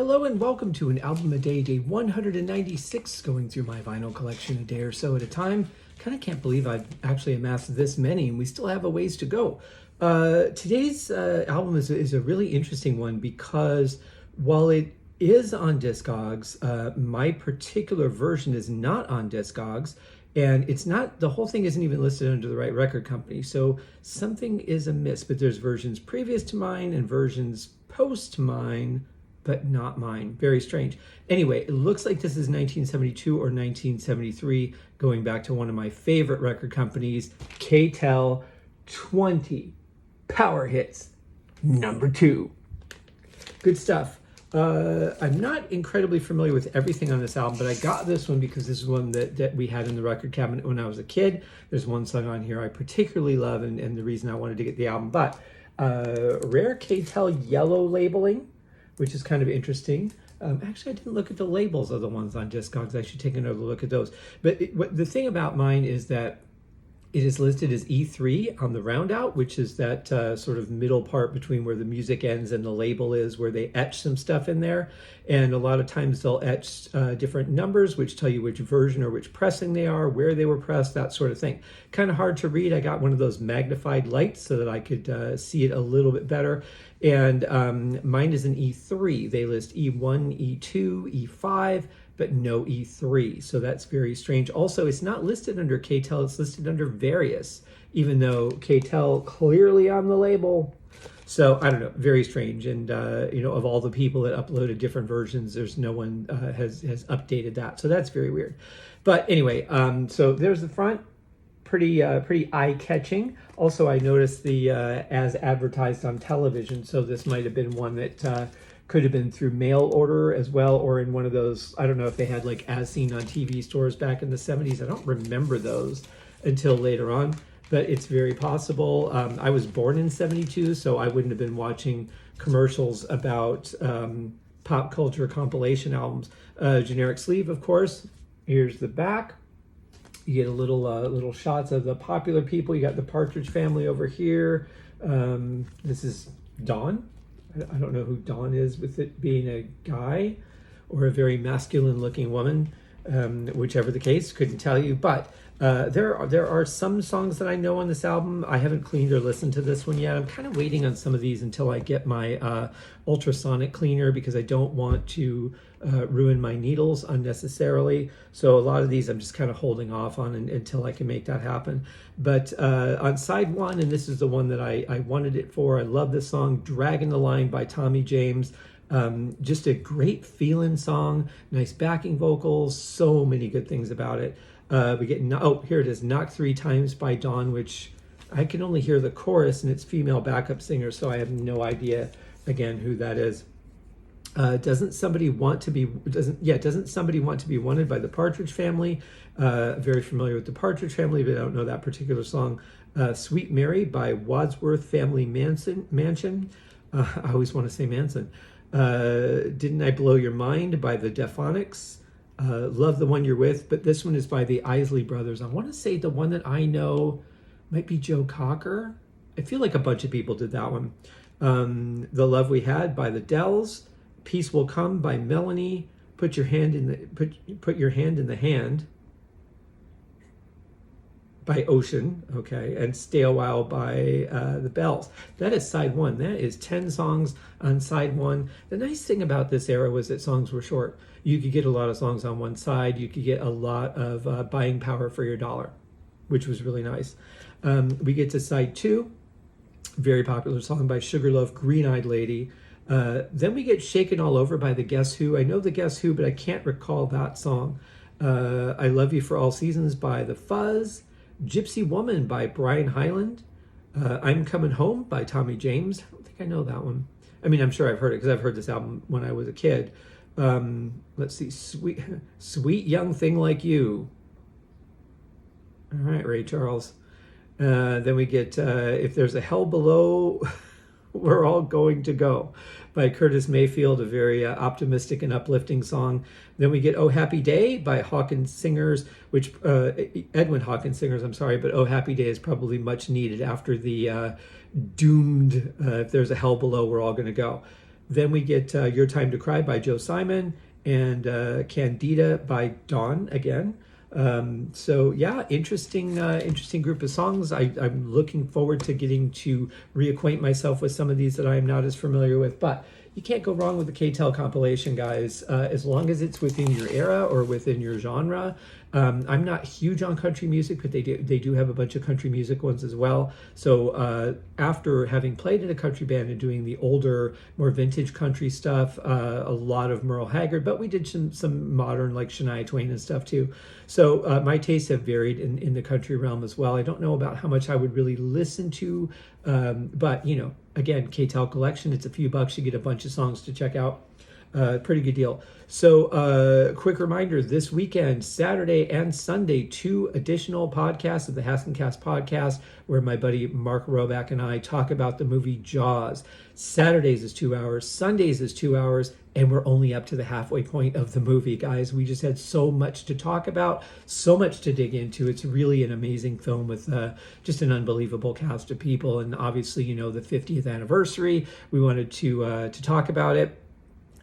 Hello and welcome to an album a day, day 196, going through my vinyl collection a day or so at a time. Kind of can't believe I've actually amassed this many and we still have a ways to go. Today's album is a really interesting one because while it is on Discogs, my particular version is not on Discogs, and it's not, the whole thing isn't even listed under the right record company. So something is amiss, but there's versions previous to mine and versions post mine, but not mine. Very strange. Anyway, it looks like this is 1972 or 1973, going back to one of my favorite record companies, K-Tel. 20 power hits, number 2. Good stuff. I'm not incredibly familiar with everything on this album, but I got this one because this is one that we had in the record cabinet when I was a kid. There's one song on here I particularly love, and the reason I wanted to get the album. But rare K-Tel yellow labeling, which is kind of interesting. Actually, I didn't look at the labels of the ones on Discogs. I should take another look at those. But the thing about mine is that it is listed as E3 on the roundout, which is that sort of middle part between where the music ends and the label is, where they etch some stuff in there. And a lot of times they'll etch different numbers, which tell you which version or which pressing they are, where they were pressed, that sort of thing. Kind of hard to read. I got one of those magnified lights so that I could see it a little bit better. And mine is an E3. They list E1, E2, E5, but no E3. So that's very strange. Also, it's not listed under K-Tel, it's listed under various, even though K-Tel clearly on the label. So I don't know, very strange. And of all the people that uploaded different versions, there's no one has updated that. So that's very weird. But anyway, so there's the front. Pretty eye-catching. Also, I noticed the as advertised on television, so this might have been one that could have been through mail order as well, or in one of those, I don't know if they had like as seen on TV stores back in the 70s. I don't remember those until later on, but it's very possible. I was born in 72, so I wouldn't have been watching commercials about pop culture compilation albums. Generic sleeve, of course. Here's the back. You get a little shots of the popular people. You got the Partridge Family over here. This is Dawn. I don't know who Dawn is, with it being a guy or a very masculine looking woman, whichever the case, couldn't tell you. But there are some songs that I know on this album. I haven't cleaned or listened to this one yet. I'm kind of waiting on some of these until I get my ultrasonic cleaner, because I don't want to ruin my needles unnecessarily. So a lot of these I'm just kind of holding off on until I can make that happen. But on side one, and this is the one that I wanted it for, I love this song, Dragging the Line by Tommy James. Just a great feeling song, nice backing vocals, so many good things about it. We get, here it is, Knocked 3 Times by Dawn, which I can only hear the chorus, and it's female backup singer, so I have no idea, again, who that is. Doesn't somebody want to be wanted by the Partridge Family? Very familiar with the Partridge Family, but I don't know that particular song. Sweet Mary by Wadsworth Family Mansion. I always want to say Manson. Didn't I Blow Your Mind by the Dephonics. Love the One You're With, but this one is by the Isley Brothers. I want to say the one that I know might be Joe Cocker. I feel like a bunch of people did that one. The Love We Had by the Dells. Peace Will Come by Melanie. Put your hand in the hand by Ocean, okay, and Stay a While by the Bells. That is side one. That is 10 songs on side one. The nice thing about this era was that songs were short. You could get a lot of songs on one side. You could get a lot of buying power for your dollar, which was really nice. We get to side two. Very popular song by Sugarloaf, Green Eyed Lady. Then we get Shaken All Over by the Guess Who. I know the Guess Who, but I can't recall that song. I Love You for All Seasons by The Fuzz. Gypsy Woman by Brian Hyland. I'm Coming Home by Tommy James. I don't think I know that one. I mean, I'm sure I've heard it because I've heard this album when I was a kid. Let's see, Sweet Young Thing Like You. All right, Ray Charles. Then we get If There's a Hell Below, We're All Going to Go by Curtis Mayfield, a very optimistic and uplifting song. Then we get Oh Happy Day by Hawkins Singers, which Edwin Hawkins Singers, I'm sorry, but Oh Happy Day is probably much needed after the doomed If There's a Hell Below, We're All Going to Go. Then we get Your Time to Cry by Joe Simon and Candida by Dawn again. So yeah, interesting group of songs. I'm looking forward to getting to reacquaint myself with some of these that I am not as familiar with, but you can't go wrong with the K-Tel compilation, guys, as long as it's within your era or within your genre. I'm not huge on country music, but they do have a bunch of country music ones as well. So after having played in a country band and doing the older, more vintage country stuff, a lot of Merle Haggard, but we did some modern like Shania Twain and stuff too. So my tastes have varied in the country realm as well. I don't know about how much I would really listen to, but you know, again, K-Tel collection, it's a few bucks, you get a bunch of songs to check out. Pretty good deal. So quick reminder, this weekend, Saturday and Sunday, 2 additional podcasts of the Haskincast podcast where my buddy Mark Roback and I talk about the movie Jaws. Saturdays is 2 hours, Sundays is 2 hours, and we're only up to the halfway point of the movie, guys. We just had so much to talk about, so much to dig into. It's really an amazing film with just an unbelievable cast of people. And obviously, you know, the 50th anniversary, we wanted to talk about it.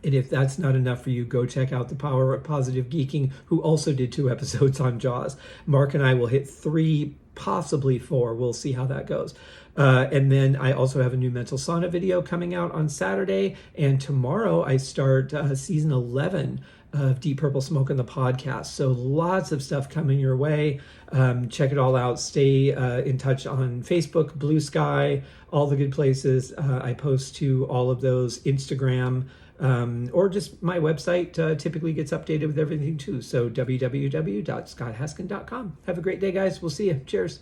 And if that's not enough for you, go check out The Power of Positive Geeking, who also did 2 episodes on Jaws. Mark and I will hit 3, possibly 4. We'll see how that goes. And then I also have a new Mental Sauna video coming out on Saturday. And tomorrow I start season 11 of Deep Purple Smoke on the podcast. So lots of stuff coming your way. Check it all out. Stay in touch on Facebook, Blue Sky, all the good places. I post to all of those, Instagram, or just my website typically gets updated with everything too. So www.scotthaskin.com. Have a great day, guys. We'll see you. Cheers.